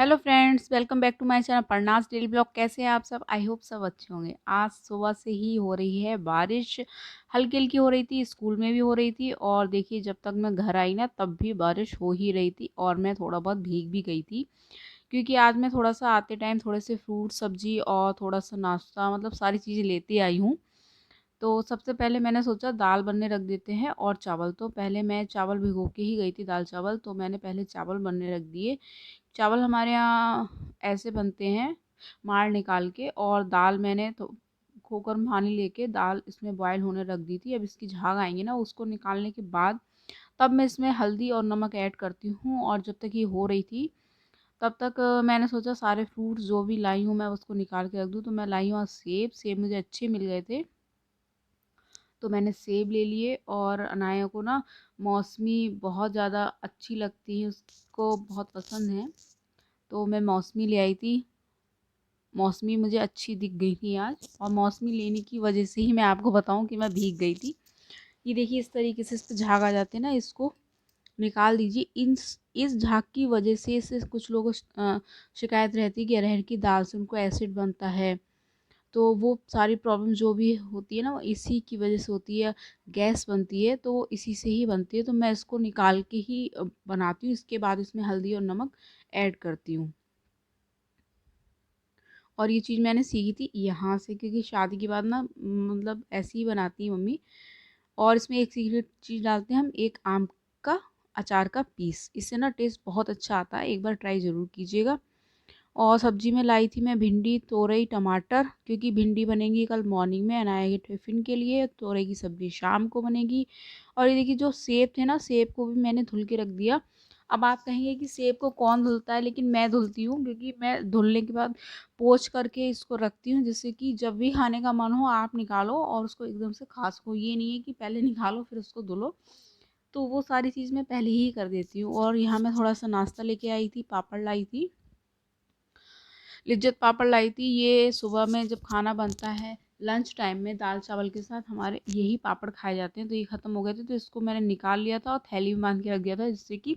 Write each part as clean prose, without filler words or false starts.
Hello friends, welcome back to my channel Parnaz daily blog. कैसे हैं आप सब? आई होप सब अच्छे होंगे। आज सुबह से ही हो रही है बारिश। हल्की हल्की हो रही थी, स्कूल में भी हो रही थी और देखिए जब तक मैं घर आई ना तब भी बारिश हो ही रही थी और मैं थोड़ा बहुत भीग भी गई थी। क्योंकि आज मैं थोड़ा सा आते टाइम थोड़े से फ्रूट सब्जी और थोड़ा सा नाश्ता मतलब सारी चीज़ें लेते आई हूँ। तो सबसे पहले मैंने सोचा दाल बनने रख देते हैं और चावल। तो पहले मैं चावल भिगो के ही गई थी, दाल चावल। तो मैंने पहले चावल बनने रख दिए। चावल हमारे यहाँ ऐसे बनते हैं, मार निकाल के। और दाल मैंने तो कुकर में पानी लेके दाल इसमें बॉयल होने रख दी थी। अब इसकी झाग आएंगी ना, उसको निकालने के बाद तब मैं इसमें हल्दी और नमक ऐड करती हूँ। और जब तक ये हो रही थी तब तक मैंने सोचा सारे फ्रूट्स जो भी लाई हूँ मैं उसको निकाल के रख दूँ। तो मैं लाई हूँ आज सेब। सेब मुझे अच्छे मिल गए थे तो मैंने सेब ले लिए। और अनाया को ना मौसमी बहुत ज़्यादा अच्छी लगती है, उसको बहुत पसंद है। तो मैं मौसमी ले आई थी। मौसमी मुझे अच्छी दिख गई थी आज, और मौसमी लेने की वजह से ही मैं आपको बताऊं कि मैं भीग गई थी। ये देखिए इस तरीके से इस पे झाग आ जाते हैं ना, इसको निकाल दीजिए। इन इस झाग की वजह से इससे कुछ लोगों को शिकायत रहती है कि अरहर की दाल से उनको एसिड बनता है। तो वो सारी प्रॉब्लम जो भी होती है ना वो इसी की वजह से होती है। गैस बनती है तो वो इसी से ही बनती है। तो मैं इसको निकाल के ही बनाती हूँ। इसके बाद इसमें हल्दी और नमक ऐड करती हूँ। और ये चीज़ मैंने सीखी थी यहाँ से, क्योंकि शादी के बाद ना मतलब ऐसे ही बनाती है मम्मी। और इसमें एक सीक्रेट चीज़ डालते हैं हम, एक आम का अचार का पीस। इससे ना टेस्ट बहुत अच्छा आता है, एक बार ट्राई ज़रूर कीजिएगा। और सब्जी में लाई थी मैं भिंडी, तोरई, टमाटर, क्योंकि भिंडी बनेगी कल मॉर्निंग में अनाया के टिफ़िन के लिए। तोरई की सब्ज़ी शाम को बनेगी। और ये देखिए जो सेब थे ना, सेब को भी मैंने धुल के रख दिया। अब आप कहेंगे कि सेब को कौन धुलता है, लेकिन मैं धुलती हूँ, क्योंकि मैं धुलने के बाद पोंछ करके इसको रखती हूँ, जिससे कि जब भी खाने का मन हो आप निकालो और उसको एकदम से खा सको। ये नहीं है कि पहले निकालो फिर उसको धुलो। तो वो सारी चीज़ मैं पहले ही कर देती हूँ। और यहाँ मैं थोड़ा सा नाश्ता लेके आई थी, पापड़ लाई थी, लिज्जत पापड़ लाई थी। ये सुबह में जब खाना बनता है लंच टाइम में दाल चावल के साथ हमारे यही पापड़ खाए जाते हैं। तो ये ख़त्म हो गए थे तो इसको मैंने निकाल लिया था और थैली में बांध के रख दिया था, जिससे कि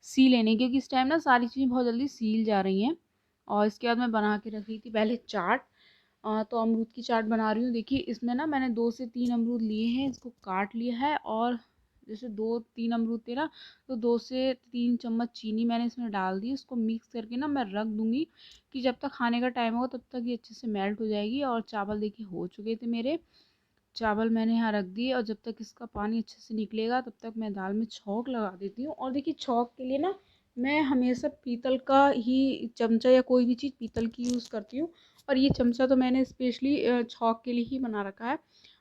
सी लेने, क्योंकि इस टाइम ना सारी चीज़ें बहुत जल्दी सील जा रही हैं। और इसके बाद मैं बना के रखी थी पहले चाट। तो अमरूद की चाट बना रही हूँ। देखिए इसमें ना मैंने 2 से 3 अमरूद लिए हैं, इसको काट लिया है। और जैसे 2-3 अमरूद थे ना, तो 2 से 3 चम्मच चीनी मैंने इसमें डाल दी। इसको मिक्स करके ना मैं रख दूँगी कि जब तक खाने का टाइम होगा तब तक ये अच्छे से मेल्ट हो जाएगी। और चावल देखिए हो चुके थे मेरे। चावल मैंने यहाँ रख दिए और जब तक इसका पानी अच्छे से निकलेगा तब तक मैं दाल में छौंक लगा देती हूँ। और देखिए छौंक के लिए ना मैं हमेशा पीतल का ही चमचा या कोई भी चीज़ पीतल की यूज़ करती हूँ। और ये चमचा तो मैंने स्पेशली छौंक के लिए ही बना रखा है।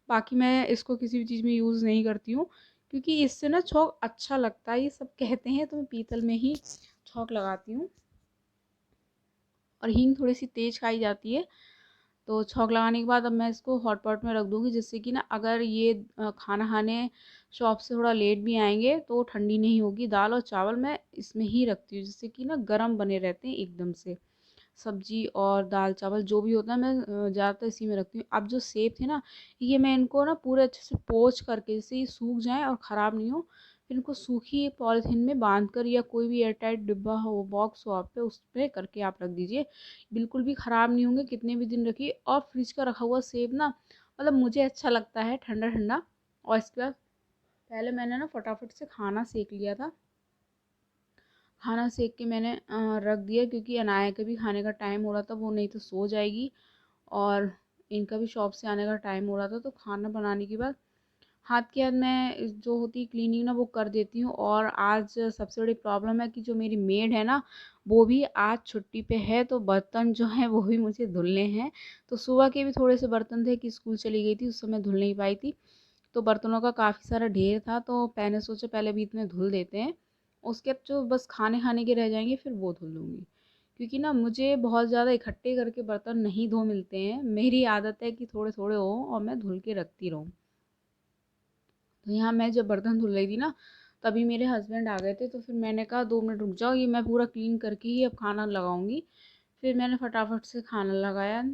बाकी मैं इसको किसी भी चीज़ में यूज़ नहीं करती हूँ, क्योंकि इससे ना छौंक अच्छा लगता है, ये सब कहते हैं। तो मैं पीतल में ही छौंक लगाती हूँ। और हींग थोड़ी सी तेज़ खाई जाती है। तो छौंक लगाने के बाद अब मैं इसको हॉट पॉट में रख दूँगी, जिससे कि ना अगर ये खाना खाने शॉप से थोड़ा लेट भी आएँगे तो ठंडी नहीं होगी। दाल और चावल मैं इसमें ही रखती हूँ, जिससे कि ना गरम बने रहते हैं एकदम से। सब्जी और दाल चावल जो भी होता है मैं ज़्यादातर इसी में रखती हूँ। अब जो सेब थे ना, ये मैं इनको ना पूरे अच्छे से पोंछ करके, जैसे ये सूख जाएँ और ख़राब नहीं हो, फिर इनको सूखी पॉलीथीन में बांध कर या कोई भी एयरटाइट डिब्बा हो, बॉक्स हो आप पे, उस पे करके आप रख दीजिए। बिल्कुल भी ख़राब नहीं होंगे, कितने भी दिन रखिए। और फ्रिज का रखा हुआ सेब ना मतलब मुझे अच्छा लगता है ठंडा ठंडा। और इसके बाद पहले मैंने ना फटाफट से खाना सेक लिया था। खाना सेक के मैंने रख दिया, क्योंकि अनाया का भी खाने का टाइम हो रहा था, वो नहीं तो सो जाएगी। और इनका भी शॉप से आने का टाइम हो रहा था। तो खाना बनाने के बाद हाथ के हाथ मैं जो होती है क्लीनिंग ना वो कर देती हूँ। और आज सबसे बड़ी प्रॉब्लम है कि जो मेरी मेड है ना वो भी आज छुट्टी पे है, तो बर्तन जो हैं वो भी मुझे धुलने हैं। तो सुबह के भी थोड़े से बर्तन थे कि स्कूल चली गई थी, उस समय धुल नहीं पाई थी। तो बर्तनों का काफ़ी सारा ढेर था, तो मैंने सोचा पहले अभी इतने धुल देते हैं, उसके बाद जो बस खाने खाने के रह जाएंगे फिर वो धुल लूँगी। क्योंकि ना मुझे बहुत ज़्यादा इकट्ठे करके बर्तन नहीं धो मिलते हैं। मेरी आदत है कि थोड़े थोड़े हो और मैं धुल के रखती रहूँ। तो यहाँ मैं जब बर्तन धुल रही थी ना तभी मेरे हस्बैंड आ गए थे। तो फिर मैंने कहा 2 मिनट रुक जाओ, ये मैं पूरा क्लीन करके ही अब खाना लगाऊंगी। फिर मैंने फटाफट से खाना लगाया।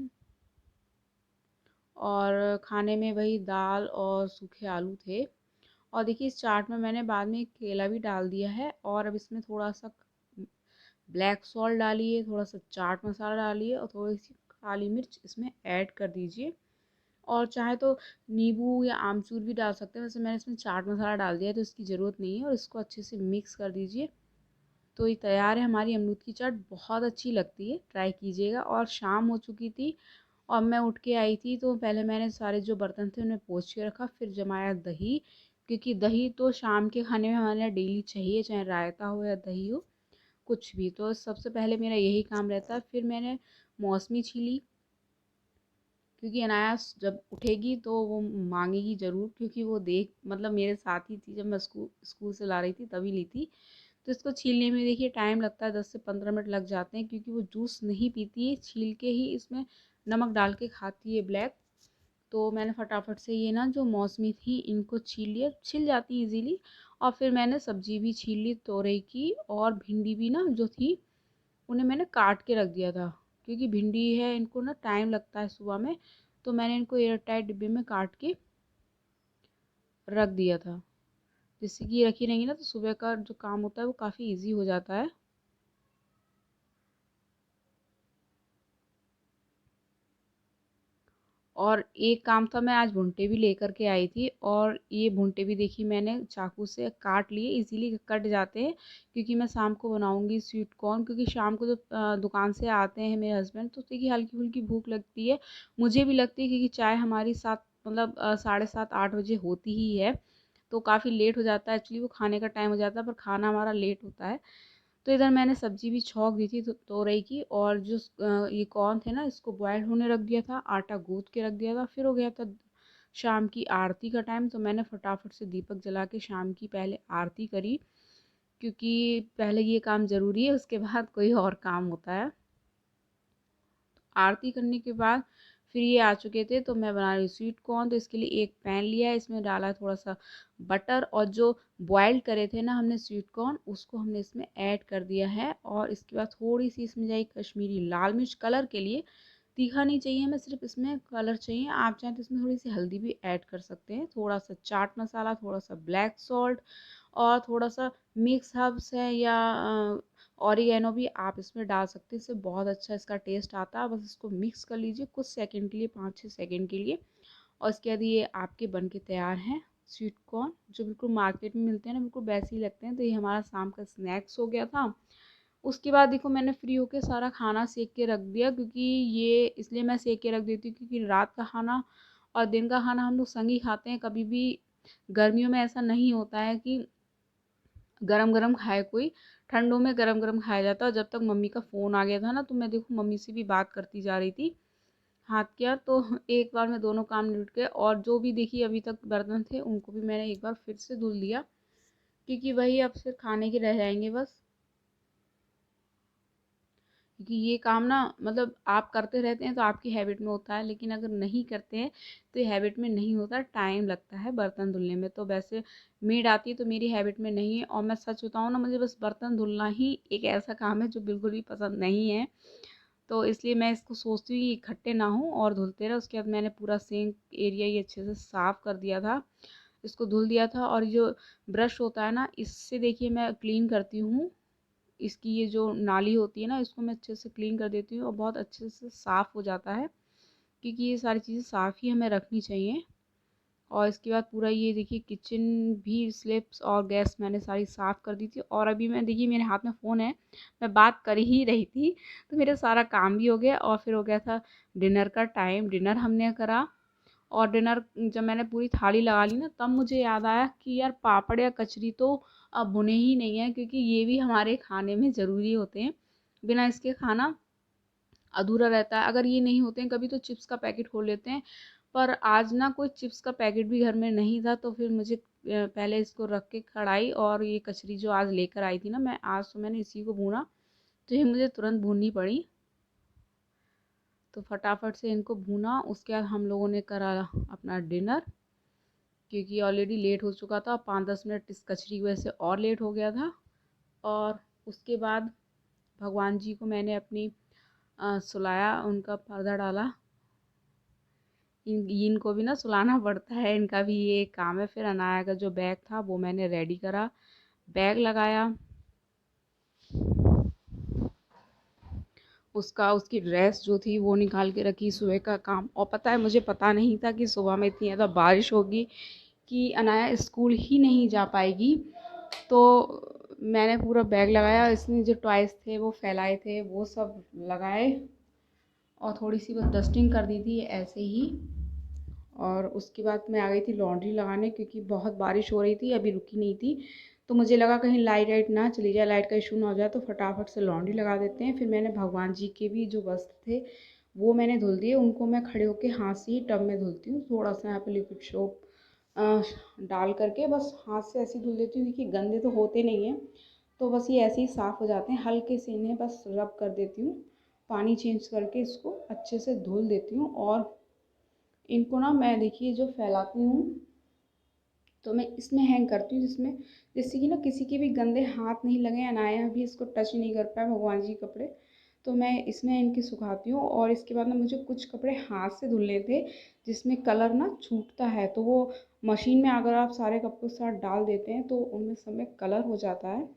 और खाने में वही दाल और सूखे आलू थे। और देखिए इस चाट में मैंने बाद में एक केला भी डाल दिया है। और अब इसमें थोड़ा सा ब्लैक सॉल्ट डालिए, थोड़ा सा चाट मसाला डालिए और थोड़ी सी काली मिर्च इसमें ऐड कर दीजिए। और चाहे तो नींबू या आमचूर भी डाल सकते हैं, वैसे मैंने इसमें चाट मसाला डाल दिया है तो इसकी ज़रूरत नहीं है। और इसको अच्छे से मिक्स कर दीजिए। तो ये तैयार है हमारी अमरूद की चाट, बहुत अच्छी लगती है, ट्राई कीजिएगा। और शाम हो चुकी थी और मैं उठ के आई थी, तो पहले मैंने सारे जो बर्तन थे उन्हें पोंछ के रखा, फिर जमाया दही, क्योंकि दही तो शाम के खाने में हमारे डेली चाहिए, चाहे रायता हो या दही हो, कुछ भी। तो सबसे पहले मेरा यही काम रहता है। फिर मैंने मौसमी छीली, क्योंकि अनायास जब उठेगी तो वो मांगेगी ज़रूर, क्योंकि वो देख मतलब मेरे साथ ही थी जब मैं स्कूल स्कूल से ला रही थी तभी ली थी। तो इसको छीलने में देखिए टाइम लगता है, 10 से 15 मिनट लग जाते हैं, क्योंकि वो जूस नहीं पीती है, छील के ही इसमें नमक डाल के खाती है ब्लैक। तो मैंने फटाफट से ये ना जो मौसमी थी इनको छील लिया, छिल जाती इजीली। और फिर मैंने सब्जी भी छील ली तोरई की, और भिंडी भी ना जो थी उन्हें मैंने काट के रख दिया था, क्योंकि भिंडी है इनको ना टाइम लगता है सुबह में। तो मैंने इनको एयर टाइट डिब्बे में काट के रख दिया था, जिससे कि ये रखी रहेंगी ना तो सुबह का जो काम होता है वो काफ़ी इजी हो जाता है। और एक काम था, मैं आज भुंटे भी लेकर के आई थी, और ये भुंटे भी देखिए मैंने चाकू से काट लिए, इजीली कट जाते हैं, क्योंकि मैं शाम को बनाऊंगी स्वीट कॉर्न। क्योंकि शाम को जब दुकान से आते हैं मेरे हस्बैंड, तो देखिए हल्की फुल्की भूख लगती है, मुझे भी लगती है, क्योंकि चाय हमारी 7 मतलब 7:30 8 बजे होती ही है, तो काफ़ी लेट हो जाता है एक्चुअली, वो खाने का टाइम हो जाता है, पर खाना हमारा लेट होता है। तो इधर मैंने सब्जी भी छौंक दी थी तोरई की, और जो ये कॉर्न थे ना इसको बॉयल होने रख दिया था, आटा गूंथ के रख दिया था। फिर हो गया था शाम की आरती का टाइम, तो मैंने फटाफट से दीपक जला के शाम की पहले आरती करी, क्योंकि पहले ये काम ज़रूरी है, उसके बाद कोई और काम होता है। आरती करने के बाद फिर ये आ चुके थे, तो मैं बना रही हूँ स्वीट कॉर्न। तो इसके लिए एक पैन लिया है, इसमें डाला थोड़ा सा बटर, और जो बॉयल करे थे ना हमने स्वीट कॉर्न, उसको हमने इसमें ऐड कर दिया है। और इसके बाद थोड़ी सी इसमें जाएगी कश्मीरी लाल मिर्च कलर के लिए, तीखा नहीं चाहिए हमें, सिर्फ इसमें कलर चाहिए। आप चाहें तो इसमें थोड़ी सी हल्दी भी ऐड कर सकते हैं, थोड़ा सा चाट मसाला, थोड़ा सा ब्लैक सॉल्ट, और थोड़ा सा मिक्स हर्ब्स है या ऑरिगेनो भी आप इसमें डाल सकते हैं, इससे बहुत अच्छा इसका टेस्ट आता है। बस इसको मिक्स कर लीजिए कुछ सेकंड के लिए, 5 6 सेकंड के लिए। और इसके बाद ये आपके बन के तैयार हैं स्वीट कॉर्न, जो बिल्कुल मार्केट में मिलते हैं ना, बिल्कुल वैसे ही लगते हैं। तो ये हमारा शाम का स्नैक्स हो गया था। उसके बाद देखो मैंने फ्री होके सारा खाना सेक के रख दिया, क्योंकि ये इसलिए मैं सेक के रख देती हूँ, क्योंकि रात का खाना और दिन का खाना हम लोग संग ही खाते हैं। कभी भी गर्मियों में ऐसा नहीं होता है कि गरम गरम खाए कोई, ठंडों में गरम गरम खाया जाता है। जब तक मम्मी का फ़ोन आ गया था ना, तो मैं देखो मम्मी से भी बात करती जा रही थी, हाथ किया तो एक बार में दोनों काम निपट गए। और जो भी देखिए अभी तक बर्तन थे उनको भी मैंने एक बार फिर से धुल दिया, क्योंकि वही अब सिर्फ खाने के रह जाएंगे बस। क्योंकि ये काम ना मतलब आप करते रहते हैं तो आपकी हैबिट में होता है, लेकिन अगर नहीं करते हैं तो ये हैबिट में नहीं होता, टाइम लगता है बर्तन धुलने में। तो वैसे मेड आती है तो मेरी हैबिट में नहीं है। और मैं सच बताऊँ ना, मुझे बस बर्तन धुलना ही एक ऐसा काम है जो बिल्कुल भी पसंद नहीं है। तो इसलिए मैं इसको सोचती हूँ कि इकट्ठे ना हो और धुलते रहे। उसके बाद मैंने पूरा सिंक एरिया ये अच्छे से साफ़ कर दिया था, इसको धुल दिया था। और जो ब्रश होता है ना, इससे देखिए मैं क्लीन करती हूँ, इसकी ये जो नाली होती है ना, इसको मैं अच्छे से क्लीन कर देती हूँ और बहुत अच्छे से साफ़ हो जाता है, क्योंकि ये सारी चीज़ें साफ़ ही हमें रखनी चाहिए। और इसके बाद पूरा ये देखिए किचन भी स्लिप्स और गैस मैंने सारी साफ़ कर दी थी। और अभी मैं देखिए मेरे हाथ में फ़ोन है, मैं बात कर ही रही थी, तो मेरा सारा काम भी हो गया। और फिर हो गया था डिनर का टाइम, डिनर हमने करा। और डिनर जब मैंने पूरी थाली लगा ली ना, तब मुझे याद आया कि यार पापड़ या कचरी तो अब बुने ही नहीं है, क्योंकि ये भी हमारे खाने में ज़रूरी होते हैं, बिना इसके खाना अधूरा रहता है। अगर ये नहीं होते हैं कभी तो चिप्स का पैकेट खोल लेते हैं, पर आज ना कोई चिप्स का पैकेट भी घर में नहीं था। तो फिर मुझे पहले इसको रख के कढ़ाई, और ये कचरी जो आज लेकर आई थी ना मैं, आज तो मैंने इसी को भूना, तो ये मुझे तुरंत भूननी पड़ी। तो फटाफट से इनको भूना, उसके बाद हम लोगों ने करा अपना डिनर, क्योंकि ऑलरेडी लेट हो चुका था, 5 10 मिनट इस कचरी की वजह से और लेट हो गया था। और उसके बाद भगवान जी को मैंने अपनी सुलाया, उनका पर्दा डाला। इनको भी ना सुलाना पड़ता है, इनका भी ये एक काम है। फिर अनाया का जो बैग था वो मैंने रेडी करा, बैग लगाया, उसकी ड्रेस जो थी वो निकाल के रखी सुबह का काम। और पता है मुझे पता नहीं था कि सुबह में इतनी ज़्यादा बारिश होगी कि अनाया स्कूल ही नहीं जा पाएगी। तो मैंने पूरा बैग लगाया, इसमें जो टॉयज़ थे वो फैलाए थे वो सब लगाए और थोड़ी सी बस डस्टिंग कर दी थी ऐसे ही। और उसके बाद मैं आ गई थी लॉन्ड्री लगाने, क्योंकि बहुत बारिश हो रही थी, अभी रुकी नहीं थी। तो मुझे लगा कहीं लाइट वाइट ना चली जाए, लाइट का इशू ना हो जाए, तो फटाफट से लॉन्ड्री लगा देते हैं। फिर मैंने भगवान जी के भी जो वस्त्र थे वो मैंने धुल दिए। उनको मैं खड़े होकर हाथ से ही टब में धुलती हूँ, थोड़ा सा यहाँ पे लिक्विड सोप डाल करके बस हाथ से ऐसे धुल देती हूँ, क्योंकि गंदे तो होते नहीं हैं। तो बस ये ऐसे ही साफ़ हो जाते हैं। हल्के से इन्हें बस रब कर देती हूँ, पानी चेंज करके इसको अच्छे से धुल देती हूँ। और इनको ना मैं देखिए जो फैलाती हूँ तो मैं इसमें हैंग करती हूँ, जिससे कि ना किसी के भी गंदे हाथ नहीं लगे, अनाया भी इसको टच नहीं कर पाए, भगवान जी के कपड़े। तो मैं इसमें इनकी सुखाती हूँ। और इसके बाद ना मुझे कुछ कपड़े हाथ से धुलने थे जिसमें कलर ना छूटता है, तो वो मशीन में अगर आप सारे कपड़ों के साथ डाल देते हैं तो उनमें सब में कलर हो जाता है।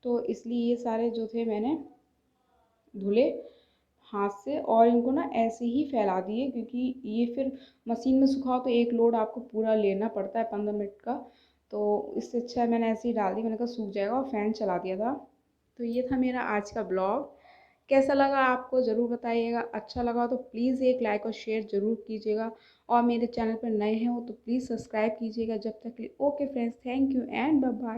तो इसलिए ये सारे जो थे मैंने धुले हाथ से, और इनको ना ऐसे ही फैला दिए, क्योंकि ये फिर मशीन में सुखाओ तो एक लोड आपको पूरा लेना पड़ता है 15 मिनट का। तो इससे अच्छा मैंने ऐसे ही डाल दी, मैंने कहा सूख जाएगा, और फ़ैन चला दिया था। तो ये था मेरा आज का ब्लॉग। कैसा लगा आपको ज़रूर बताइएगा। अच्छा लगा तो प्लीज़ एक लाइक और शेयर ज़रूर कीजिएगा, और मेरे चैनल पर नए हैं हो तो प्लीज़ सब्सक्राइब कीजिएगा। जब तक के लिए okay friends, thank you and bye bye.